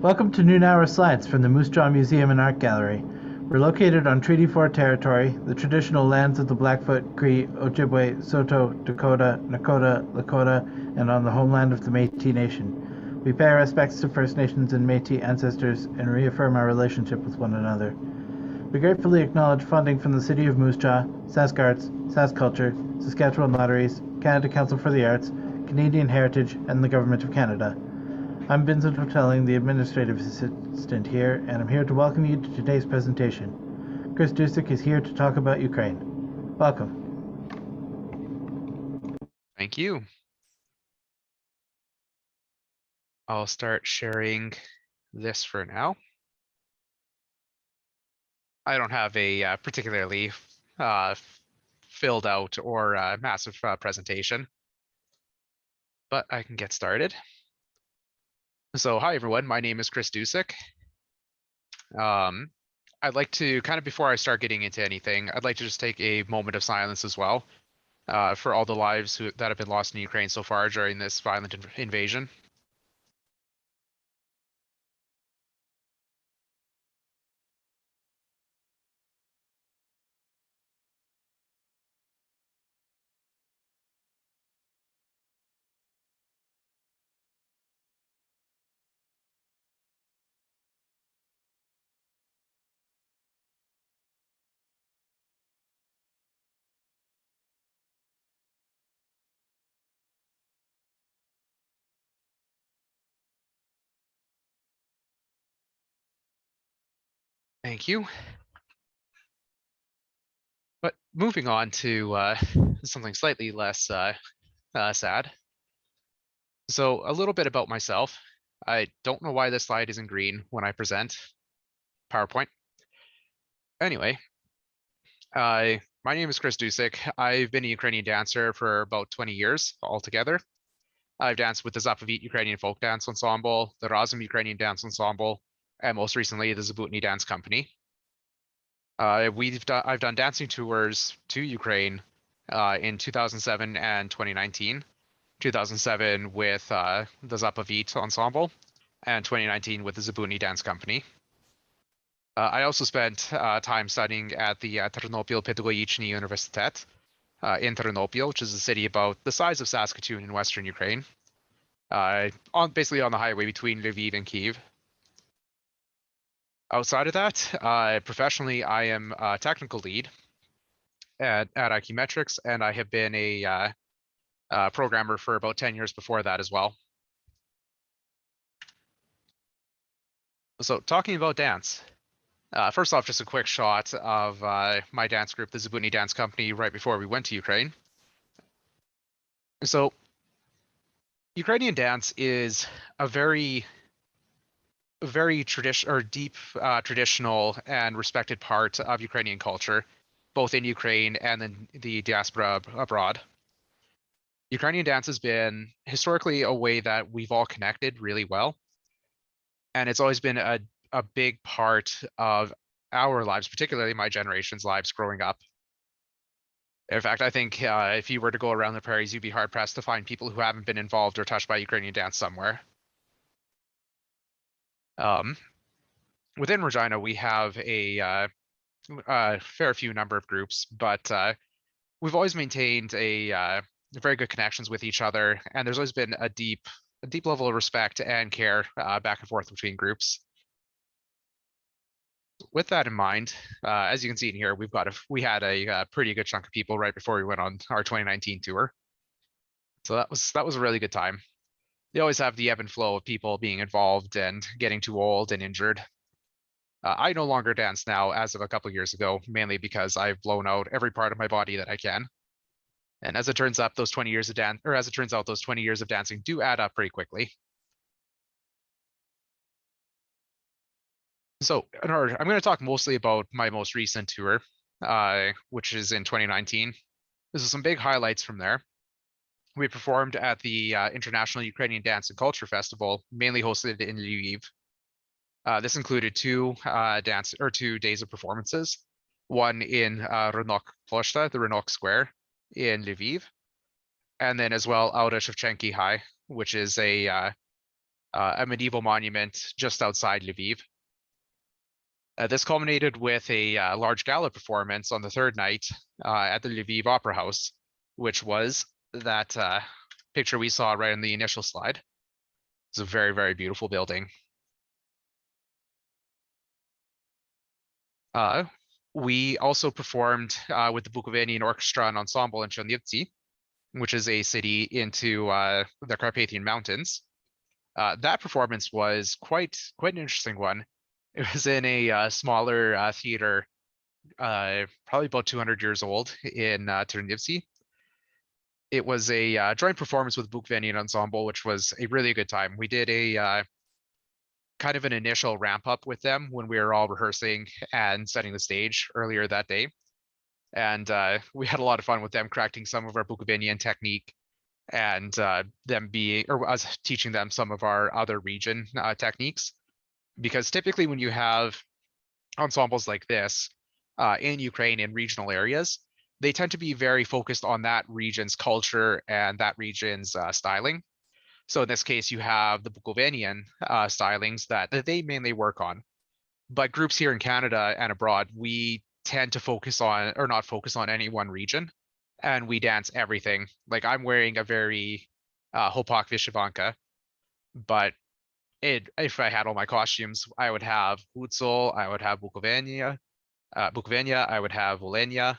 Welcome to Noon Hour Slides from the Moose Jaw Museum and Art Gallery. We're located on Treaty 4 territory, the traditional lands of the Blackfoot, Cree, Ojibwe, Saulteaux, Dakota, Nakota, Lakota, and on the homeland of the Métis Nation. We pay our respects to First Nations and Métis ancestors and reaffirm our relationship with one another. We gratefully acknowledge funding from the City of Moose Jaw, SaskArts, SaskCulture, Saskatchewan Lotteries, Canada Council for the Arts, Canadian Heritage, and the Government of Canada. I'm Vincent Hotelling, the Administrative Assistant here, and I'm here to welcome you to today's presentation. Chris Dusyk is here to talk about Ukraine. Welcome. Thank you. I'll start sharing this for now. I don't have a particularly filled out or massive presentation, but I can get started. So hi everyone, my name is Chris Dusyk. I'd like to before I start getting into anything, I'd like to just take a moment of silence as well for all the lives that have been lost in Ukraine so far during this violent invasion. Thank you. But moving on to something slightly less sad. So a little bit about myself. I don't know why this slide is in green when I present PowerPoint. Anyway, my name is Chris Dusyk. I've been a Ukrainian dancer for about 20 years altogether. I've danced with the Zapovit Ukrainian Folk Dance Ensemble, the Razum Ukrainian Dance Ensemble, and most recently the Zabutny Dance Company. I've done dancing tours to Ukraine in 2007 and 2019. 2007 with the Zapovit Ensemble, and 2019 with the Zabutny Dance Company. I also spent time studying at the Ternopil Pedagogichny Universitet in Ternopil, which is a city about the size of Saskatoon in western Ukraine, basically on the highway between Lviv and Kyiv. Outside of that, professionally, I am a technical lead at IQmetrics, and I have been a programmer for about 10 years before that as well. So talking about dance, first off, just a quick shot of my dance group, the Zabutny Dance Company, right before we went to Ukraine. So Ukrainian dance is a very deep traditional and respected part of Ukrainian culture, both in Ukraine and in the diaspora abroad. Ukrainian dance has been historically a way that we've all connected really well. And it's always been a big part of our lives, particularly my generation's lives growing up. In fact, I think if you were to go around the prairies, you'd be hard pressed to find people who haven't been involved or touched by Ukrainian dance somewhere. Within Regina, we have a fair few number of groups, but we've always maintained a very good connections with each other, and there's always been a deep level of respect and care back and forth between groups. With that in mind, as you can see in here, we had a pretty good chunk of people right before we went on our 2019 tour. So that was a really good time. They always have the ebb and flow of people being involved and getting too old and injured. I no longer dance now as of a couple years ago, mainly because I've blown out every part of my body that I can. And as it turns out, those 20 years of dancing do add up pretty quickly. So I'm going to talk mostly about my most recent tour, which is in 2019. This is some big highlights from there. We performed at the International Ukrainian Dance and Culture Festival, mainly hosted in Lviv. This included 2 days of performances, one in Rynok Ploshta, the Rynok Square in Lviv, and then as well out at Shevchenky High, which is a a medieval monument just outside Lviv. This culminated with a large gala performance on the third night at the Lviv Opera House, which was that picture we saw right in the initial slide. It's a very, very beautiful building. We also performed with the Bukovinian Orchestra and Ensemble in Chernivtsi, which is a city into the Carpathian Mountains. That performance was quite an interesting one. It was in a smaller theater, probably about 200 years old in Chernivtsi. It was a joint performance with Bukovinian Ensemble, which was a really good time. We did a kind of an initial ramp up with them when we were all rehearsing and setting the stage earlier that day. And we had a lot of fun with them correcting some of our Bukovinian technique and them being, or us teaching them some of our other region techniques. Because typically when you have ensembles like this in Ukraine in regional areas, they tend to be very focused on that region's culture and that region's styling. So in this case, you have the Bukovinian stylings that they mainly work on. But groups here in Canada and abroad, we tend to focus on, or not focus on any one region, and we dance everything. Like I'm wearing a very Hopak Vyshyvanka, but if I had all my costumes, I would have Hutsol, I would have Bukovina, I would have Volhynia,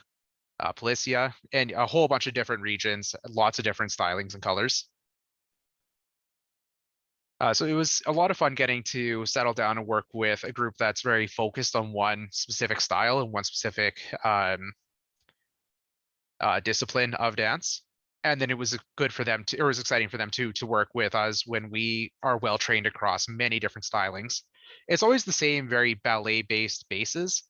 Policia, and a whole bunch of different regions, lots of different stylings and colors. So it was a lot of fun getting to settle down and work with a group that's very focused on one specific style and one specific discipline of dance. And then it was good for them to, or it was exciting for them to work with us when we are well trained across many different stylings. It's always the same very ballet based bases,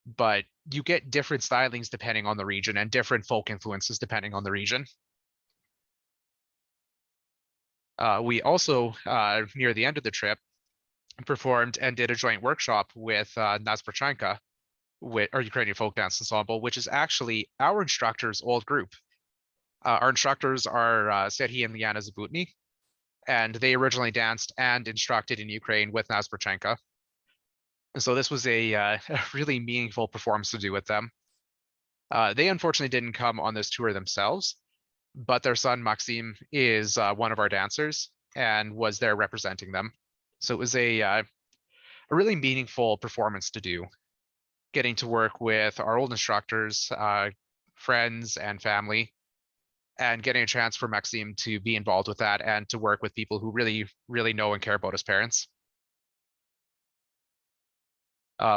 but you get different stylings depending on the region and different folk influences depending on the region. We also, near the end of the trip, performed and did a joint workshop with Nazbrachanka, our Ukrainian folk dance ensemble, which is actually our instructor's old group. Our instructors are Serhiy and Liana Zabutny, and they originally danced and instructed in Ukraine with Nazbrachanka. And so this was a really meaningful performance to do with them. They unfortunately didn't come on this tour themselves, but their son Maxim is one of our dancers and was there representing them. So it was a really meaningful performance to do, getting to work with our old instructors, friends and family, and getting a chance for Maxim to be involved with that and to work with people who really, really know and care about his parents.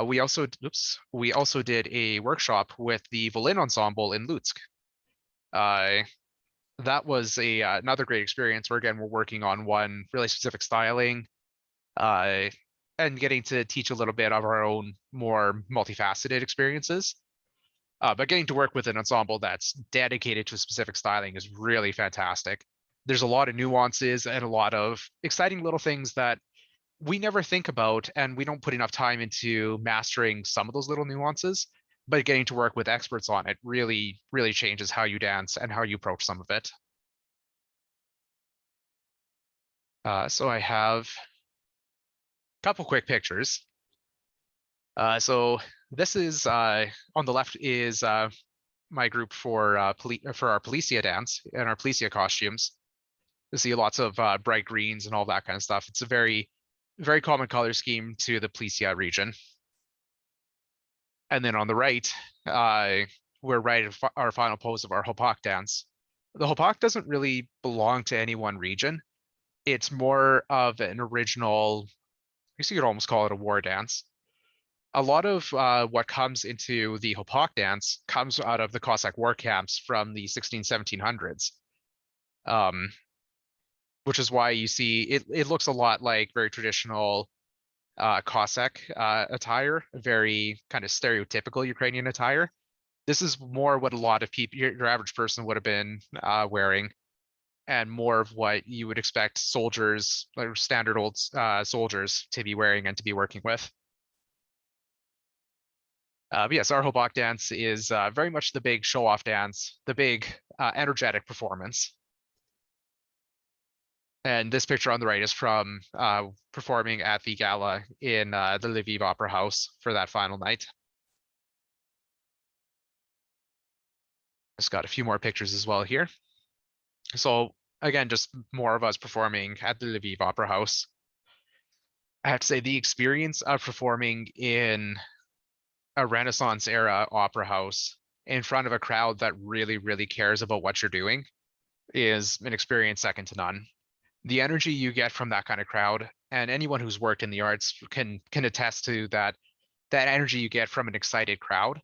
We also did a workshop with the Volyn ensemble in Lutsk. That was another great experience where again we're working on one really specific styling, and getting to teach a little bit of our own more multifaceted experiences. But getting to work with an ensemble that's dedicated to a specific styling is really fantastic. There's a lot of nuances and a lot of exciting little things that we never think about, and we don't put enough time into mastering some of those little nuances. But getting to work with experts on it really, really changes how you dance and how you approach some of it. So I have a couple quick pictures. So this is on the left is my group for our Policia dance and our Policia costumes. You see lots of bright greens and all that kind of stuff. It's a very, very common color scheme to the Policia region. And then on the right, we're right at our final pose of our Hopak dance. The Hopak doesn't really belong to any one region. It's more of an original, I guess you could almost call it a war dance. A lot of what comes into the Hopak dance comes out of the Cossack war camps from the 1700s, which is why you see it looks a lot like very traditional Cossack attire, very kind of stereotypical Ukrainian attire. This is more what a lot of people, your average person would have been wearing, and more of what you would expect soldiers, like standard old soldiers, to be wearing and to be working with. But yes, our Hobok dance is very much the big show-off dance, the big energetic performance. And this picture on the right is from performing at the gala in the Lviv Opera House for that final night. Just got a few more pictures as well here. So again, just more of us performing at the Lviv Opera House. I have to say the experience of performing in a Renaissance era opera house in front of a crowd that really, really cares about what you're doing is an experience second to none. The energy you get from that kind of crowd, and anyone who's worked in the arts can attest to that energy you get from an excited crowd.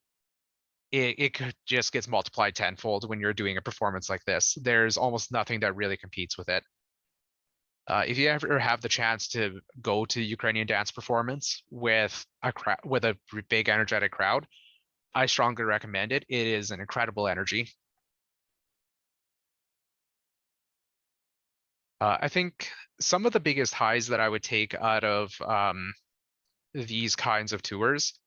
It just gets multiplied tenfold when you're doing a performance like this. There's almost nothing that really competes with it. If you ever have the chance to go to Ukrainian dance performance with a big energetic crowd, I strongly recommend it. It is an incredible energy. I think some of the biggest highs that I would take out of these kinds of tours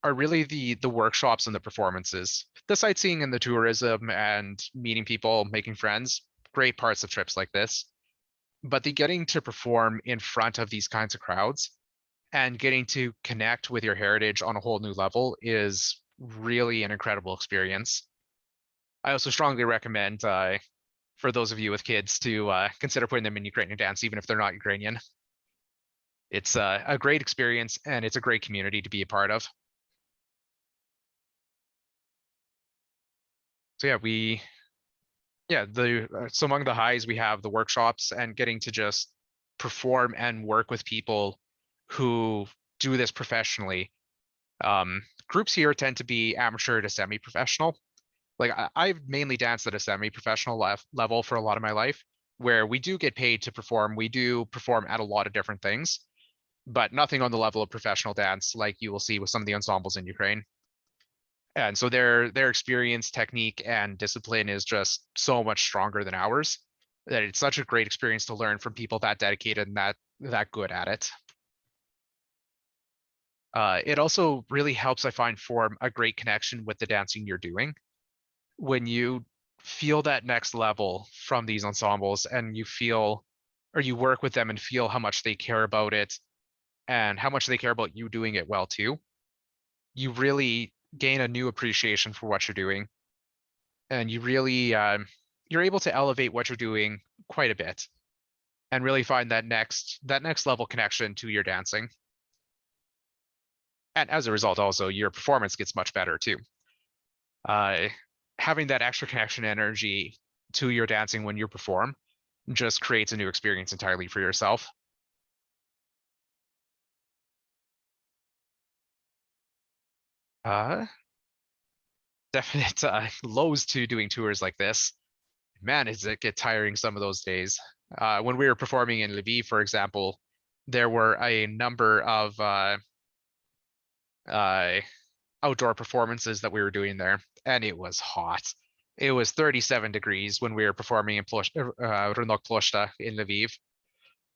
are really the workshops and the performances. The sightseeing and the tourism and meeting people, making friends, great parts of trips like this. But the getting to perform in front of these kinds of crowds and getting to connect with your heritage on a whole new level is really an incredible experience. I also strongly recommend for those of you with kids to consider putting them in Ukrainian dance, even if they're not Ukrainian. It's a great experience and it's a great community to be a part of. So so among the highs we have the workshops and getting to just perform and work with people who do this professionally. Groups here tend to be amateur to semi-professional. Like I've mainly danced at a semi-professional level for a lot of my life, where we do get paid to perform. We do perform at a lot of different things, but nothing on the level of professional dance like you will see with some of the ensembles in Ukraine. And so their experience, technique, and discipline is just so much stronger than ours that it's such a great experience to learn from people that dedicated and that good at it. It also really helps, I find, form a great connection with the dancing you're doing. When you feel that next level from these ensembles and you feel, or you work with them and feel how much they care about it and how much they care about you doing it well too, you really gain a new appreciation for what you're doing. And you really, you're able to elevate what you're doing quite a bit and really find that next level connection to your dancing. And as a result, also your performance gets much better too. Having that extra connection energy to your dancing when you perform just creates a new experience entirely for yourself. Definite lows to doing tours like this. Man, does it get tiring some of those days. When we were performing in Lviv, for example, there were a number of outdoor performances that we were doing there, and it was hot. It was 37 degrees when we were performing in Rynok Ploshta in Lviv,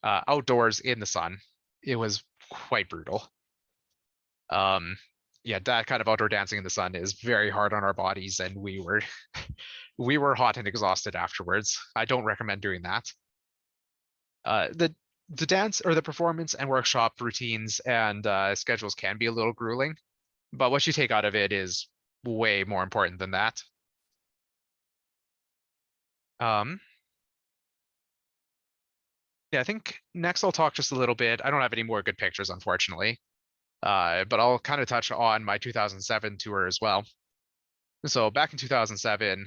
outdoors in the sun. It was quite brutal. Yeah, that kind of outdoor dancing in the sun is very hard on our bodies, and we were hot and exhausted afterwards. I don't recommend doing that. The dance or the performance and workshop routines and schedules can be a little grueling, but what you take out of it is way more important than that. Yeah, I think next I'll talk just a little bit. I don't have any more good pictures, unfortunately, but I'll kind of touch on my 2007 tour as well. So back in 2007,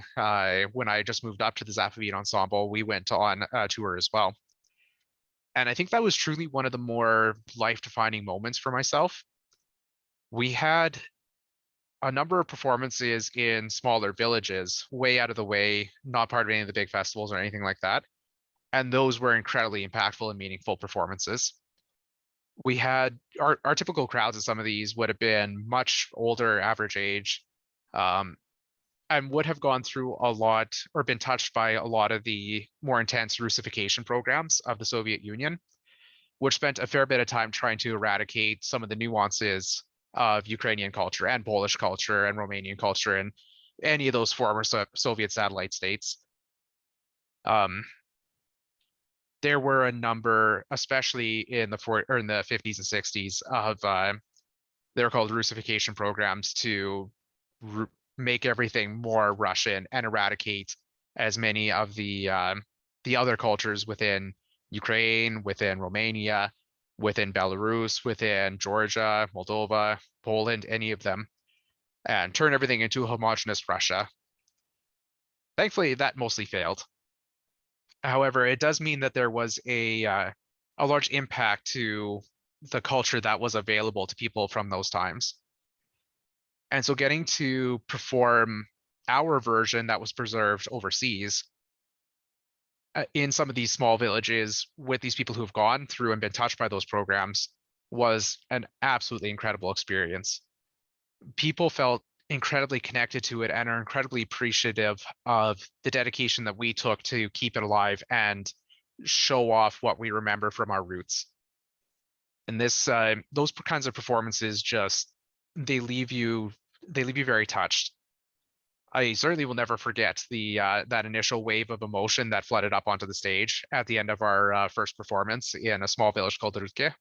when I just moved up to the Zapavit ensemble, we went on a tour as well. And I think that was truly one of the more life-defining moments for myself. We had a number of performances in smaller villages, way out of the way, not part of any of the big festivals or anything like that. And those were incredibly impactful and meaningful performances. We had our typical crowds at some of these would have been much older, average age, and would have gone through a lot or been touched by a lot of the more intense Russification programs of the Soviet Union, which spent a fair bit of time trying to eradicate some of the nuances of Ukrainian culture and Polish culture and Romanian culture and any of those former Soviet satellite states. there were a number, especially in the 50s and 60s, of they're called Russification programs to r make everything more Russian and eradicate as many of the other cultures within Ukraine, within Romania, within Belarus, within Georgia, Moldova, Poland, any of them, and turn everything into a homogenous Russia. Thankfully, that mostly failed. However, it does mean that there was a large impact to the culture that was available to people from those times. And so getting to perform our version that was preserved overseas in some of these small villages with these people who've gone through and been touched by those programs was an absolutely incredible experience. People felt incredibly connected to it and are incredibly appreciative of the dedication that we took to keep it alive and show off what we remember from our roots. And those kinds of performances just they leave you very touched. I certainly will never forget the that initial wave of emotion that flooded up onto the stage at the end of our first performance in a small village called Dusyk.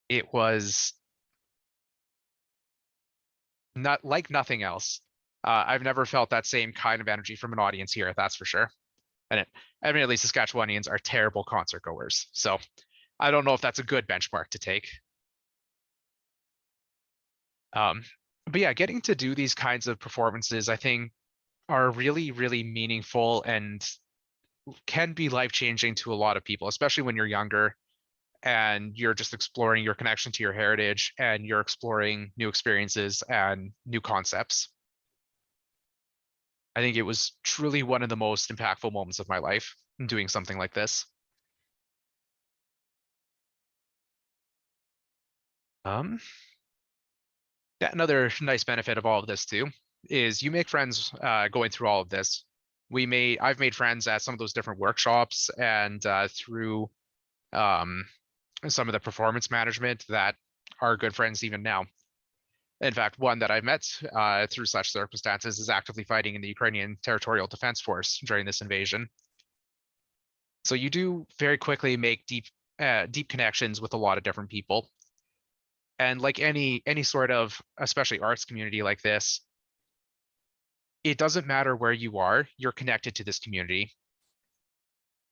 It was not like nothing else. I've never felt that same kind of energy from an audience here, that's for sure. And admittedly, Saskatchewanians are terrible concert goers, so I don't know if that's a good benchmark to take. But yeah, getting to do these kinds of performances, I think, are really, really meaningful and can be life-changing to a lot of people, especially when you're younger and you're just exploring your connection to your heritage and you're exploring new experiences and new concepts. I think it was truly one of the most impactful moments of my life doing something like this. Yeah, another nice benefit of all of this too is you make friends going through all of this. I've made friends at some of those different workshops and through um, some of the performance management that are good friends even now. In fact, one that I've met through such circumstances is actively fighting in the Ukrainian Territorial Defense Force during this invasion. So you do very quickly make deep connections with a lot of different people. And like any sort of, especially arts community like this, it doesn't matter where you are, you're connected to this community.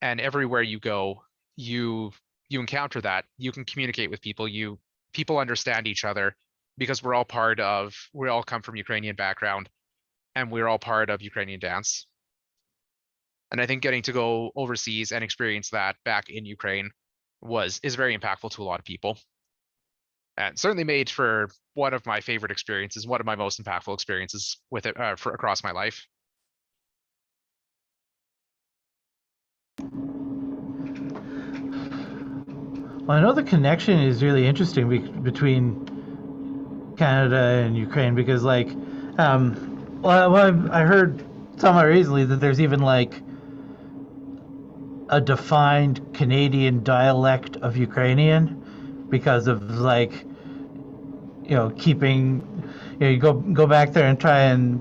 And everywhere you go, you encounter that. You can communicate with people, people understand each other because we all come from Ukrainian background and we're all part of Ukrainian dance. And I think getting to go overseas and experience that back in Ukraine is very impactful to a lot of people. And certainly made for one of my favorite experiences, one of my most impactful experiences with it for across my life. Well, I know the connection is really interesting between Canada and Ukraine because, like, I heard somewhat recently that there's even like a defined Canadian dialect of Ukrainian because of like keeping you go back there and try and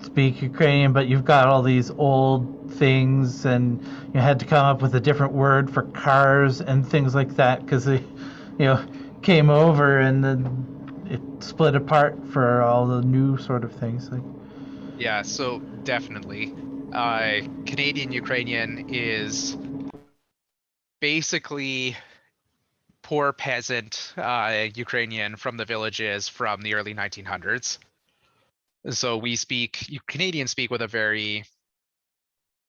speak Ukrainian, but you've got all these old things, and you had to come up with a different word for cars and things like that because they, came over and then it split apart for all the new sort of things. Like, Yeah, so definitely. Canadian Ukrainian is basically poor peasant Ukrainian from the villages from the early 1900s. So Canadians speak with a very,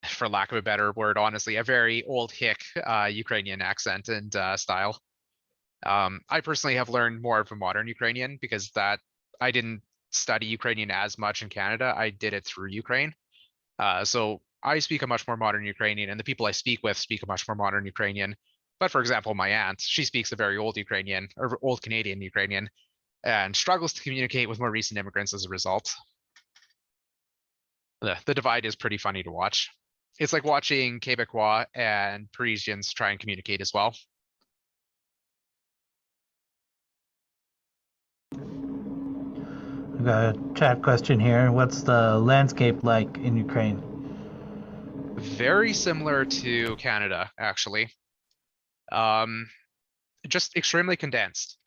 for lack of a better word, honestly, a very old hick Ukrainian accent and style. I personally have learned more of a modern Ukrainian because I didn't study Ukrainian as much in Canada. I did it through Ukraine. So I speak a much more modern Ukrainian, and the people I speak with speak a much more modern Ukrainian. But for example, my aunt, she speaks a very old Ukrainian or old Canadian Ukrainian and struggles to communicate with more recent immigrants as a result. The divide is pretty funny to watch. It's like watching Quebecois and Parisians try and communicate as well. I've got a chat question here. What's the landscape like in Ukraine? Very similar to Canada, actually. Just extremely condensed.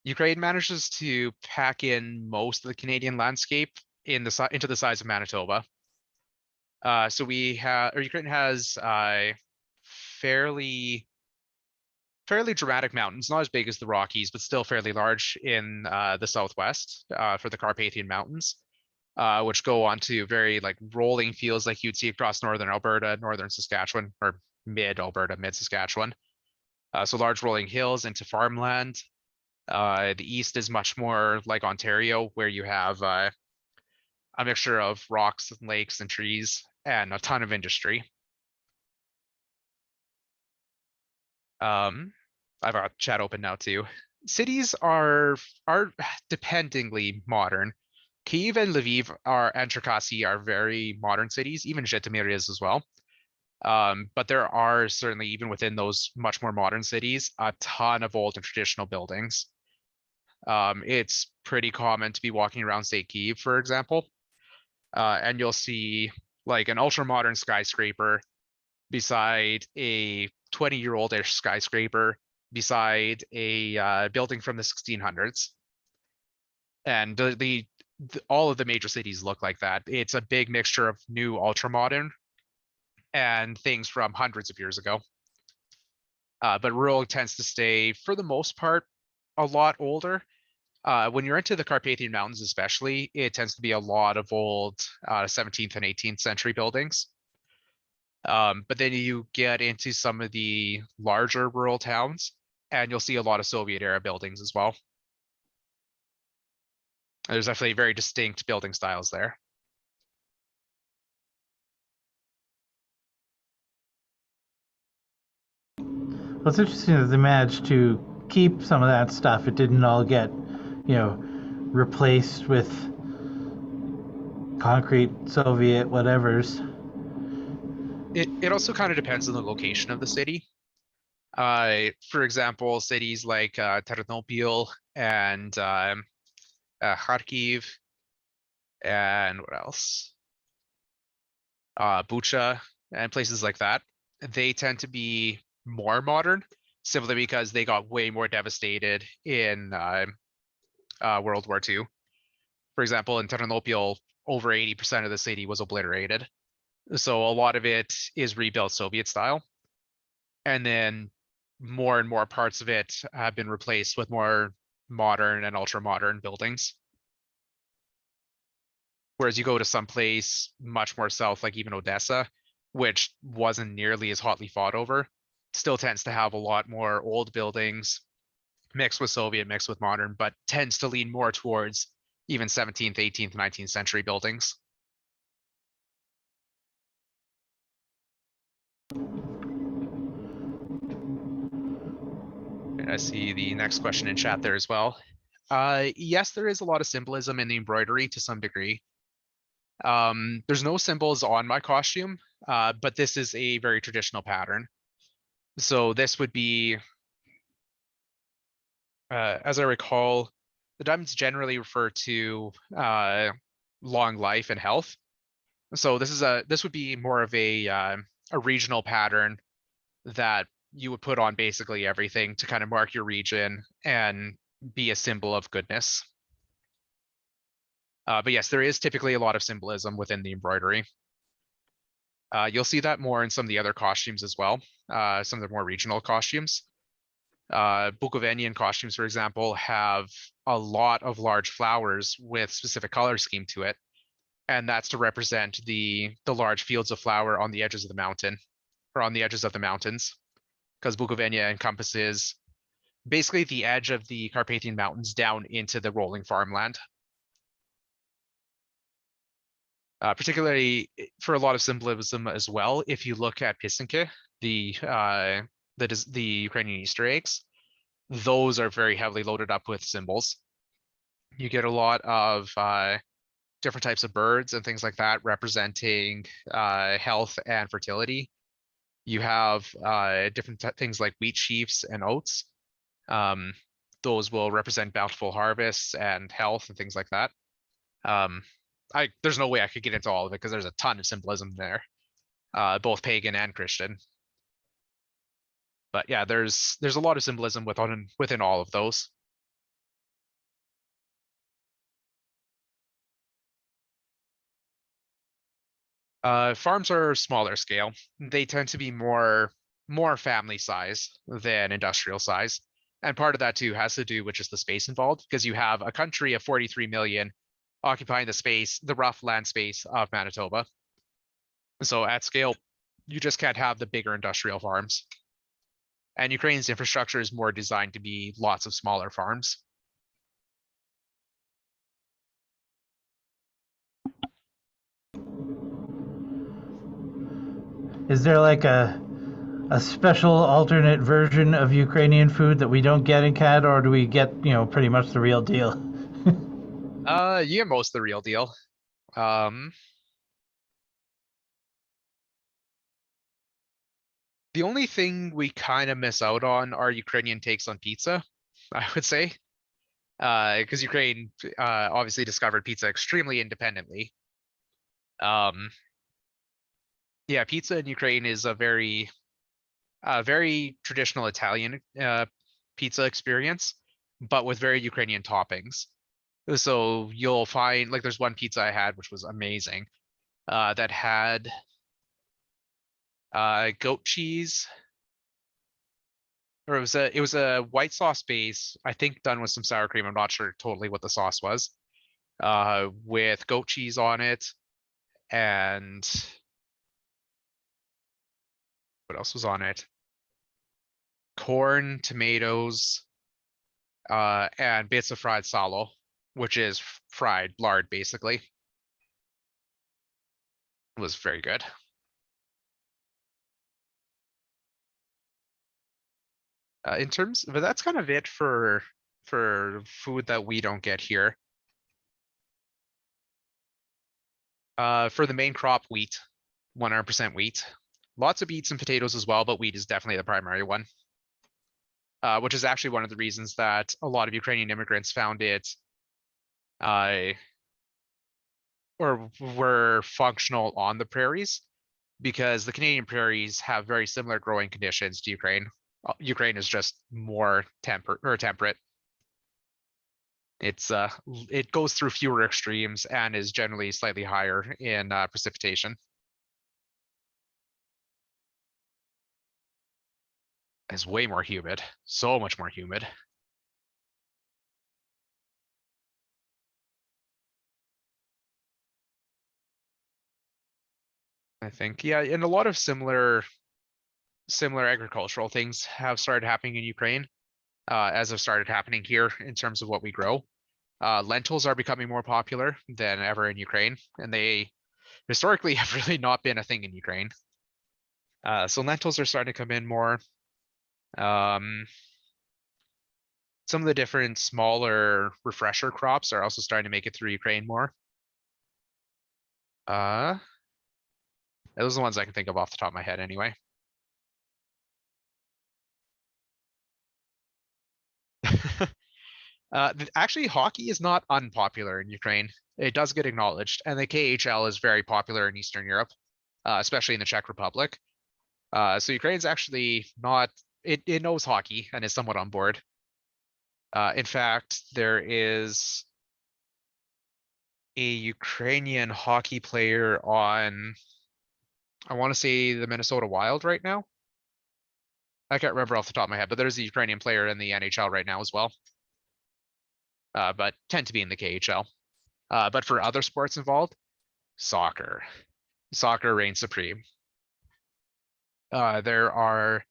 Ukraine manages to pack in most of the Canadian landscape into the size of Manitoba. So Ukraine has fairly dramatic mountains, not as big as the Rockies, but still fairly large in the southwest for the Carpathian Mountains, which go on to very like rolling fields like you'd see across northern Alberta, northern Saskatchewan, or mid Alberta, mid Saskatchewan. So large rolling hills into farmland. The east is much more like Ontario, where you have a mixture of rocks and lakes and trees and a ton of industry. I've got chat open now too. Cities are dependingly modern. Kyiv and Lviv and Cherkasy are very modern cities. Even Zhytomyr is as well. But there are certainly, even within those much more modern cities, a ton of old and traditional buildings. It's pretty common to be walking around, say, Kyiv, for example, and you'll see like an ultra modern skyscraper beside a 20-year-old-ish skyscraper beside a building from the 1600s. And all of the major cities look like that. It's a big mixture of new ultra modern and things from hundreds of years ago. But rural tends to stay, for the most part, a lot older. When you're into the Carpathian Mountains especially, it tends to be a lot of old 17th and 18th century buildings. But then you get into some of the larger rural towns, and you'll see a lot of Soviet era buildings as well. There's definitely very distinct building styles there. Well, it's interesting that they managed to keep some of that stuff. It didn't all get, replaced with concrete Soviet whatevers. It also kind of depends on the location of the city. For example, cities like Ternopil and Kharkiv and what else? Bucha and places like that, they tend to be more modern simply because they got way more devastated in World War II. For example, in Ternopil, over 80% of the city was obliterated. So a lot of it is rebuilt Soviet style. And then more and more parts of it have been replaced with more modern and ultra modern buildings. Whereas you go to some place much more south, like even Odessa, which wasn't nearly as hotly fought over, still tends to have a lot more old buildings mixed with Soviet, mixed with modern, but tends to lean more towards even 17th, 18th, 19th century buildings. And I see the next question in chat there as well. Yes, there is a lot of symbolism in the embroidery to some degree. There's no symbols on my costume, but this is a very traditional pattern. So this would be, as I recall, the diamonds generally refer to long life and health. So this would be more of a regional pattern that you would put on basically everything to kind of mark your region and be a symbol of goodness. But yes, there is typically a lot of symbolism within the embroidery. You'll see that more in some of the other costumes as well, some of the more regional costumes. Bukovinian costumes, for example, have a lot of large flowers with specific color scheme to it. And that's to represent the large fields of flower on the edges of the mountain, or on the edges of the mountains, because Bukovina encompasses basically the edge of the Carpathian Mountains down into the rolling farmland. Particularly for a lot of symbolism as well, if you look at Pisanke, the Ukrainian Easter eggs, those are very heavily loaded up with symbols. You get a lot of different types of birds and things like that representing health and fertility. You have different things like wheat sheaves and oats. Those will represent bountiful harvests and health and things like that. There's no way I could get into all of it because there's a ton of symbolism there. both pagan and Christian. But yeah, there's a lot of symbolism within all of those. Farms are smaller scale. They tend to be more family size than industrial size. And part of that too has to do with just the space involved, because you have a country of 43 million occupying the rough land space of Manitoba. So at scale, you just can't have the bigger industrial farms. And Ukraine's infrastructure is more designed to be lots of smaller farms. Is there like a special alternate version of Ukrainian food that we don't get in Canada, or do we get, pretty much the real deal? You get most of the real deal. The only thing we kind of miss out on are Ukrainian takes on pizza, I would say. Because Ukraine obviously discovered pizza extremely independently. Yeah, pizza in Ukraine is a very traditional Italian pizza experience, but with very Ukrainian toppings. So you'll find, like, there's one pizza I had which was amazing, that had goat cheese, or it was a white sauce base, I think done with some sour cream. I'm not sure totally what the sauce was. With goat cheese on it, and what else was on it? Corn, tomatoes, and bits of fried salo, which is fried lard, basically. It was very good. But that's kind of it for food that we don't get here. For the main crop, wheat, 100% wheat. Lots of beets and potatoes as well, but wheat is definitely the primary one. Which is actually one of the reasons that a lot of Ukrainian immigrants found it, or were functional on the prairies, because the Canadian prairies have very similar growing conditions to Ukraine. Ukraine is just more temperate. It goes through fewer extremes and is generally slightly higher in precipitation. It's way more humid, so much more humid. I think, yeah, and a lot of similar agricultural things have started happening in Ukraine, as have started happening here in terms of what we grow. Lentils are becoming more popular than ever in Ukraine, and they historically have really not been a thing in Ukraine. So lentils are starting to come in more. Some of the different smaller refresher crops are also starting to make it through Ukraine more. Those are the ones I can think of off the top of my head anyway. Actually, hockey is not unpopular in Ukraine. It does get acknowledged, and the KHL is very popular in Eastern Europe, especially in the Czech Republic. So Ukraine's actually not, it knows hockey and is somewhat on board. In fact, there is a Ukrainian hockey player on, I want to say, the Minnesota Wild right now. I can't remember off the top of my head, but there's a Ukrainian player in the NHL right now as well. But tend to be in the KHL. But for other sports involved, soccer. Soccer reigns supreme. There are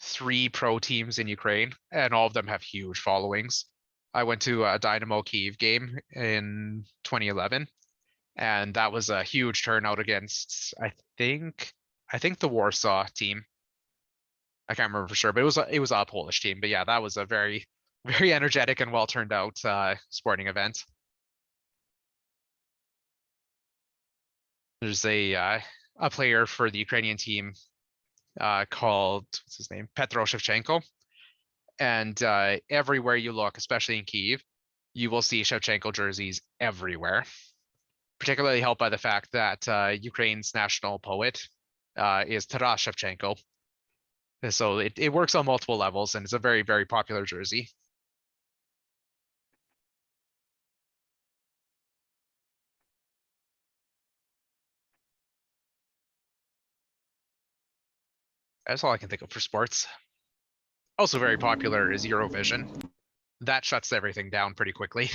3 pro teams in Ukraine, and all of them have huge followings. I went to a Dynamo Kyiv game in 2011, and that was a huge turnout against, I think the Warsaw team. I can't remember for sure, but it was a Polish team. But yeah, that was a very, very energetic and well turned out sporting event. There's a player for the Ukrainian team called, what's his name, Petro Shevchenko, and everywhere you look, especially in Kyiv, you will see Shevchenko jerseys everywhere. Particularly helped by the fact that Ukraine's national poet, is Taras Shevchenko. So it works on multiple levels, and it's a very, very popular jersey. That's all I can think of for sports. Also very popular is Eurovision. That shuts everything down pretty quickly.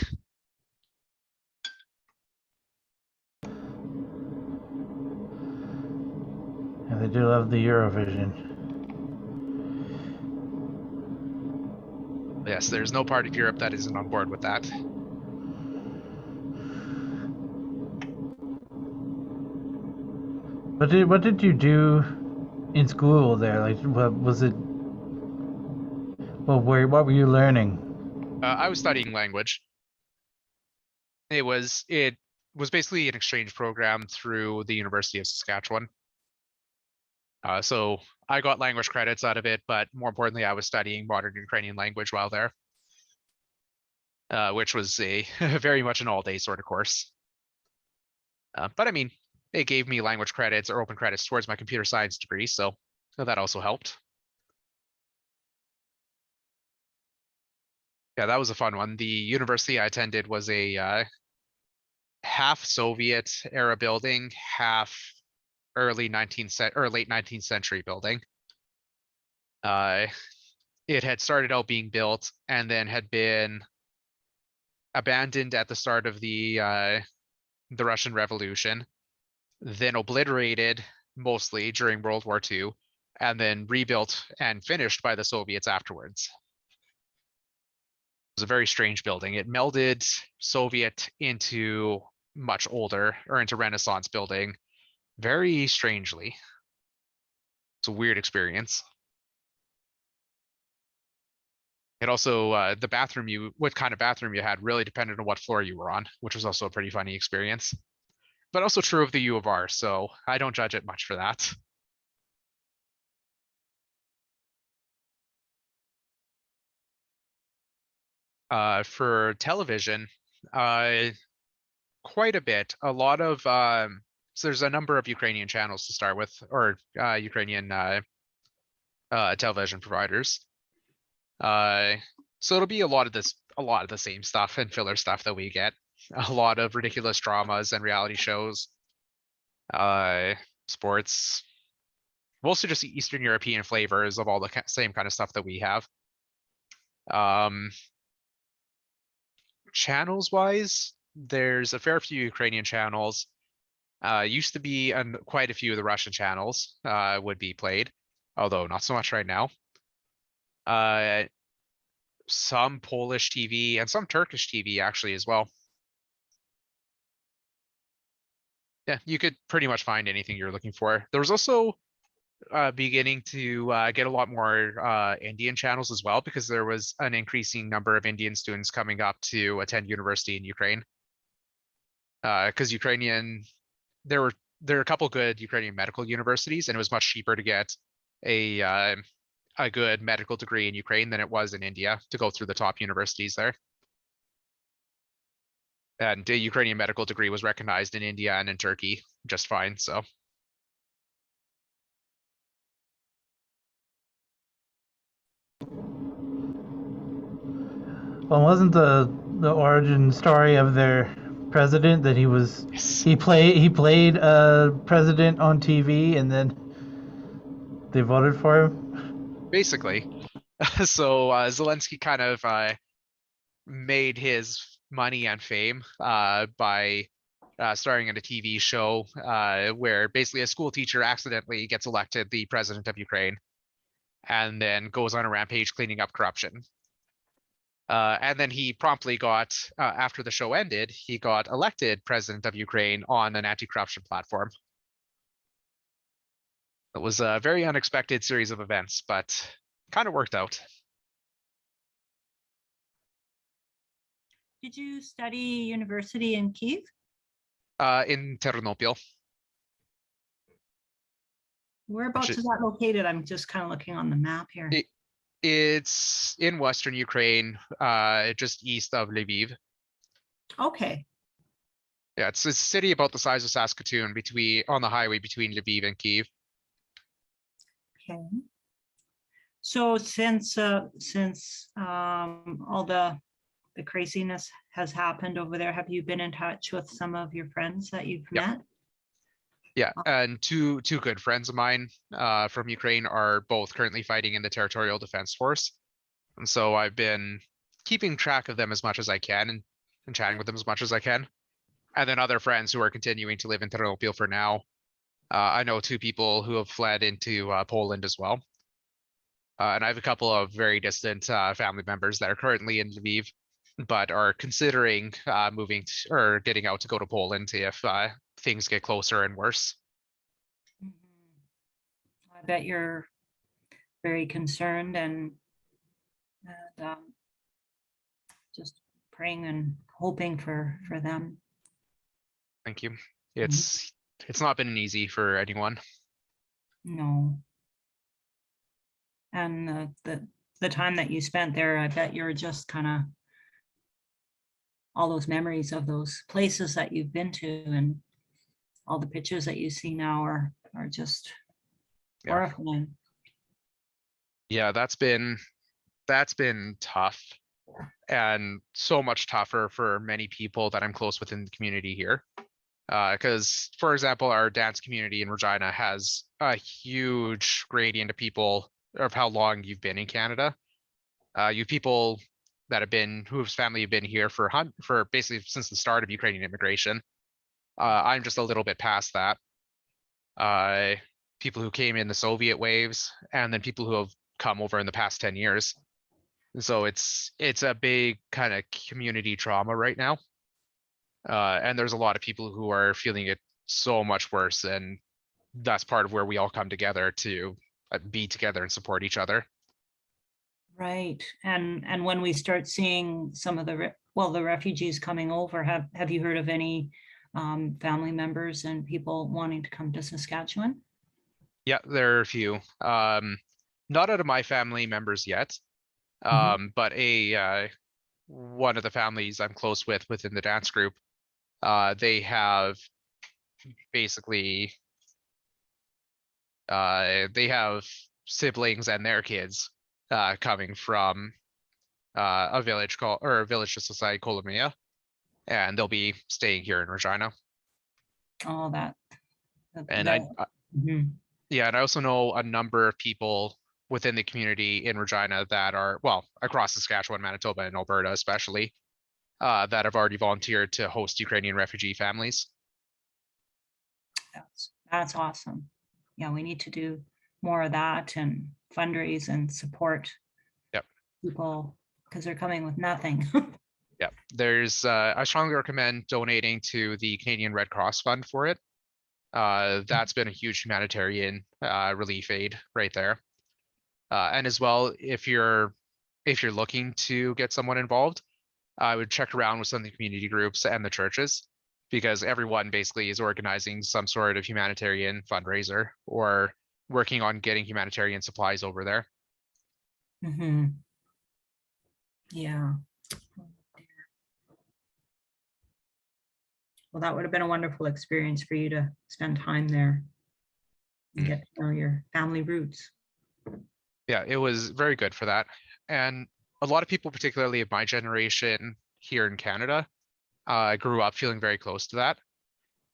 And they do love the Eurovision. Yes, there's no part of Europe that isn't on board with that. What did you do in school there? Like, what was it? Well, what were you learning? I was studying language. It was basically an exchange program through the University of Saskatchewan. So I got language credits out of it, but more importantly, I was studying modern Ukrainian language while there, which was a very much an all-day sort of course. But I mean, it gave me language credits or open credits towards my computer science degree, so that also helped. Yeah, that was a fun one. The university I attended was a half Soviet era building, half early 19th or late 19th century building. It had started out being built and then had been abandoned at the start of the Russian Revolution, then obliterated mostly during World War II, and then rebuilt and finished by the Soviets afterwards. It was a very strange building. It melded Soviet into much older or into Renaissance building very strangely. It's a weird experience. It also, the bathroom what kind of bathroom you had really depended on what floor you were on, which was also a pretty funny experience. But also true of the U of R, so I don't judge it much for that. For television, quite a bit. A lot of so there's a number of Ukrainian channels to start with, or Ukrainian television providers. So it'll be a lot of the same stuff and filler stuff that we get. A lot of ridiculous dramas and reality shows. Sports, mostly just Eastern European flavors of all the same kind of stuff that we have. Channels wise, there's a fair few Ukrainian channels. Used to be quite a few of the Russian channels would be played, although not so much right now. Some Polish TV and some Turkish TV actually as well. Yeah, you could pretty much find anything you're looking for. There was also beginning to get a lot more Indian channels as well, because there was an increasing number of Indian students coming up to attend university in Ukraine. Because there are a couple good Ukrainian medical universities, and it was much cheaper to get a good medical degree in Ukraine than it was in India to go through the top universities there. And a Ukrainian medical degree was recognized in India and in Turkey just fine, so. Well, wasn't the origin story of their president that Yes. he played a president on TV and then they voted for him? Basically. So Zelensky kind of made his money and fame by starring in a TV show where basically a school teacher accidentally gets elected the president of Ukraine and then goes on a rampage cleaning up corruption. And then he promptly got, after the show ended, he got elected president of Ukraine on an anti-corruption platform. It was a very unexpected series of events, but kind of worked out. Did you study university in Kiev? In Ternopil. Whereabouts is that located? I'm just kind of looking on the map here. It's in Western Ukraine, just east of Lviv. Okay. Yeah, it's a city about the size of Saskatoon on the highway between Lviv and Kiev. Okay. So since all the craziness has happened over there, have you been in touch with some of your friends that you've Yep. met? Yeah, and two good friends of mine from Ukraine are both currently fighting in the Territorial Defense Force. And so I've been keeping track of them as much as I can and chatting with them as much as I can. And then other friends who are continuing to live in Ternopil for now. I know two people who have fled into Poland as well. And I have a couple of very distant family members that are currently in Lviv, but are considering moving or getting out to go to Poland if things get closer and worse. Mhm. I bet you're very concerned and just praying and hoping for them. Thank you. It's not been easy for anyone. No. And the time that you spent there, I bet you're just kind of all those memories of those places that you've been to and all the pictures that you see now are just Yeah. horrifying. Yeah, that's been tough, and so much tougher for many people that I'm close with in the community here. Because, for example, our dance community in Regina has a huge gradient of people of how long you've been in Canada. You people that have been whose family have been here for basically since the start of Ukrainian immigration. I'm just a little bit past that. People who came in the Soviet waves, and then people who have come over in the past 10 years. So it's a big kind of community trauma right now. And there's a lot of people who are feeling it so much worse, and that's part of where we all come together to be together and support each other. Right. And when we start seeing some of the refugees coming over, have you heard of any family members and people wanting to come to Saskatchewan? Yeah, there are a few. Not out of my family members yet, but one of the families I'm close with within the dance group, they have basically they have siblings and their kids coming from a village just outside Kolomia, and they'll be staying here in Regina. Oh, And Mhm. yeah, and I also know a number of people within the community in Regina that are, well, across Saskatchewan, Manitoba, and Alberta especially, that have already volunteered to host Ukrainian refugee families. That's awesome. Yeah, we need to do more of that and fundraise and support Yep. people because they're coming with nothing. Yeah, there's I strongly recommend donating to the Canadian Red Cross Fund for it. That's been a huge humanitarian relief aid right there. And as well, if you're looking to get someone involved, I would check around with some of the community groups and the churches, because everyone basically is organizing some sort of humanitarian fundraiser or working on getting humanitarian supplies over there. Mm-hmm. Yeah. Well, that would have been a wonderful experience for you to spend time there and get to know your family roots. Yeah, it was very good for that. And a lot of people, particularly of my generation here in Canada, grew up feeling very close to that.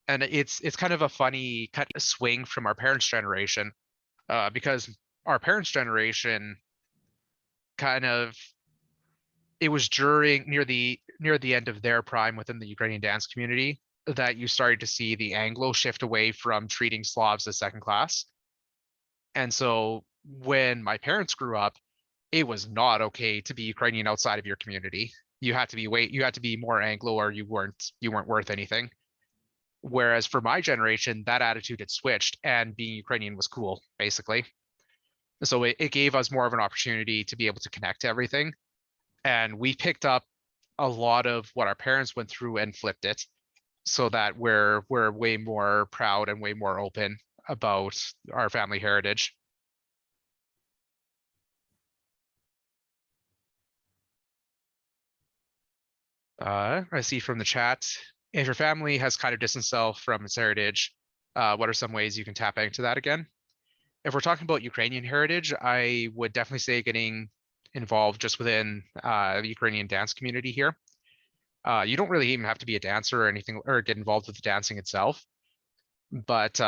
And it's kind of a funny kind of swing from our parents' generation, because our parents' generation kind of, it was during near the end of their prime within the Ukrainian dance community that you started to see the Anglo shift away from treating Slavs as second class. And so when my parents grew up, it was not okay to be Ukrainian outside of your community. You had to be more Anglo, or you weren't worth anything. Whereas for my generation, that attitude had switched, and being Ukrainian was cool, basically. So it gave us more of an opportunity to be able to connect to everything. And we picked up a lot of what our parents went through and flipped it, so that we're way more proud and way more open about our family heritage. I see from the chat, if your family has kind of distanced itself from its heritage, what are some ways you can tap into that again? if we're talking about Ukrainian heritage, I would definitely say getting involved just within the Ukrainian dance community here. You don't really even have to be a dancer or anything, or get involved with the dancing itself. But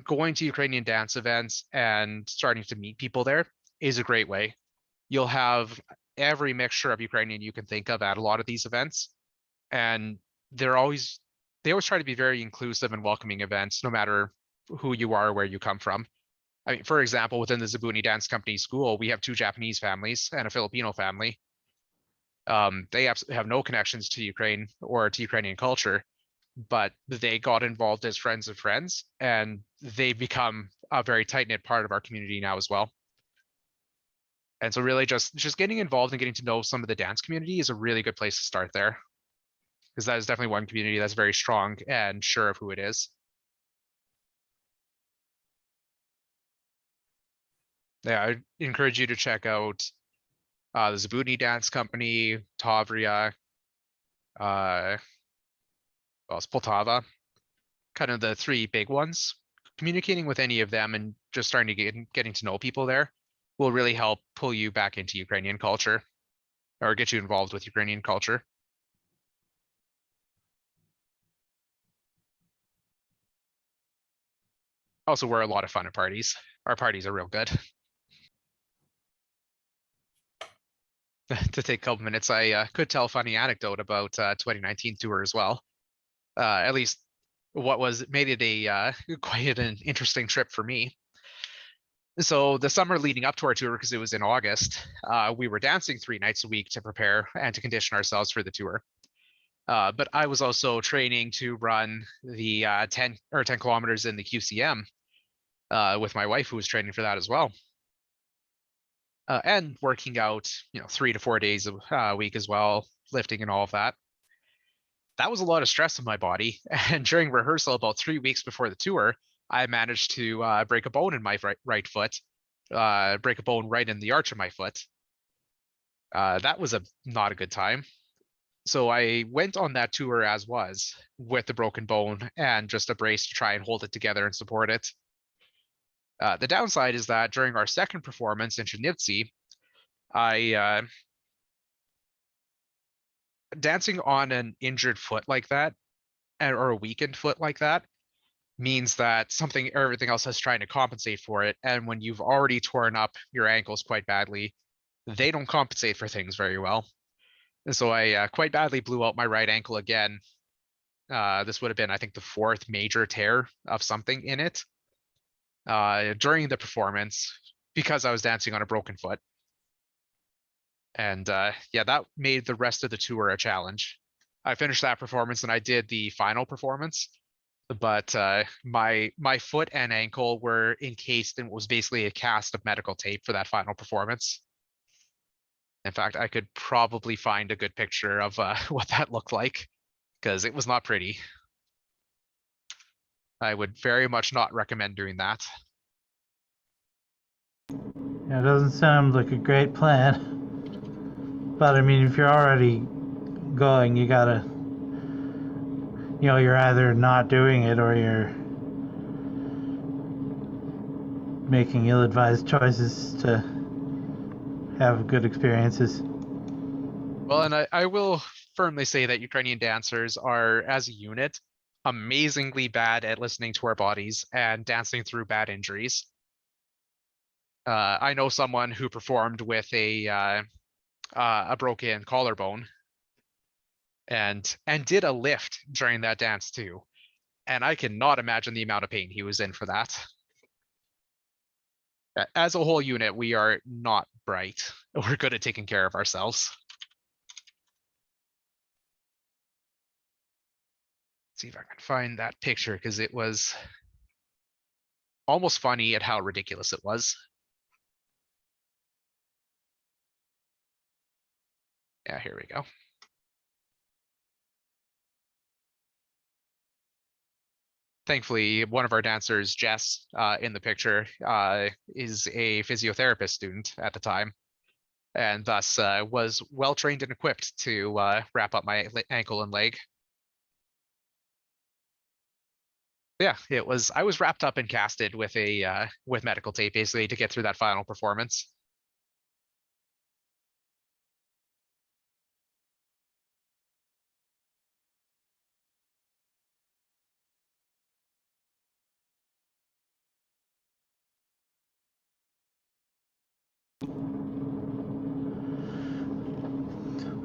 going to Ukrainian dance events and starting to meet people there is a great way. You'll have every mixture of Ukrainian you can think of at a lot of these events, and they always try to be very inclusive and welcoming events, no matter who you are or where you come from. I mean, for example, within the Zabuni Dance Company school, we have 2 Japanese families and a Filipino family. They have no connections to Ukraine or to Ukrainian culture, but they got involved as friends of friends, and they've become a very tight-knit part of our community now as well. And so really just getting involved and getting to know some of the dance community is a really good place to start there, because that is definitely one community that's very strong and sure of who it is. Yeah, I encourage you to check out the Zabuni Dance Company, Tavria, well, it's Poltava, kind of the 3 big ones. Communicating with any of them and just starting to getting to know people there will really help pull you back into Ukrainian culture, or get you involved with Ukrainian culture. Also, we're a lot of fun at parties. Our parties are real good. To take a couple minutes, I could tell a funny anecdote about 2019 tour as well. At least what was made it a quite an interesting trip for me. So the summer leading up to our tour, because it was in August, we were dancing 3 nights a week to prepare and to condition ourselves for the tour. But I was also training to run the 10 kilometers in the QCM with my wife, who was training for that as well. And working out, 3 to 4 days a week as well, lifting and all of that. That was a lot of stress on my body. And during rehearsal, about 3 weeks before the tour, I managed to break a bone in my right foot, break a bone right in the arch of my foot. That was not a good time. So I went on that tour as was, with the broken bone and just a brace to try and hold it together and support it. The downside is that during our second performance in Chernivtsi, I dancing on an injured foot like that, or a weakened foot like that, means that everything else is trying to compensate for it. And when you've already torn up your ankles quite badly, they don't compensate for things very well. And so I quite badly blew out my right ankle again. This would have been, I think, the 4th major tear of something in it during the performance, because I was dancing on a broken foot. And yeah, that made the rest of the tour a challenge. I finished that performance and I did the final performance, but my foot and ankle were encased in what was basically a cast of medical tape for that final performance. In fact, I could probably find a good picture of what that looked like, because it was not pretty. I would very much not recommend doing that. Yeah, it doesn't sound like a great plan. But I mean, if you're already going, you gotta, you're either not doing it or you're making ill-advised choices to have good experiences. Well, and I will firmly say that Ukrainian dancers are, as a unit, amazingly bad at listening to our bodies and dancing through bad injuries. I know someone who performed with a broken collarbone and did a lift during that dance too. And I cannot imagine the amount of pain he was in for that. As a whole unit, we are not bright. We're good at taking care of ourselves. Let's see if I can find that picture, because it was almost funny at how ridiculous it was. Yeah, here we go. Thankfully, one of our dancers, Jess, in the picture, is a physiotherapist student at the time, and thus was well trained and equipped to wrap up my ankle and leg. Yeah, I was wrapped up and casted with with medical tape basically to get through that final performance.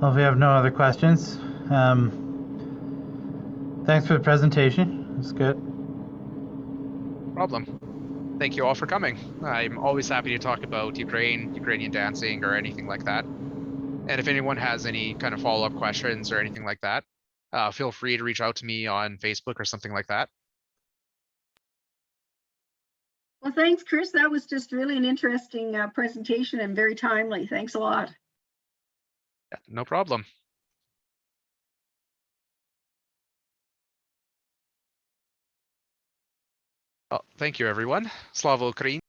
Well, if we have no other questions, thanks for the presentation. It's good. Problem. Thank you all for coming. I'm always happy to talk about Ukrainian dancing, or anything like that. And if anyone has any kind of follow-up questions or anything like that, feel free to reach out to me on Facebook or something like that. Well, thanks, Chris. That was just really an interesting presentation and very timely. Thanks a lot. Yeah, no problem. Well, thank you, everyone. Slava Ukraini.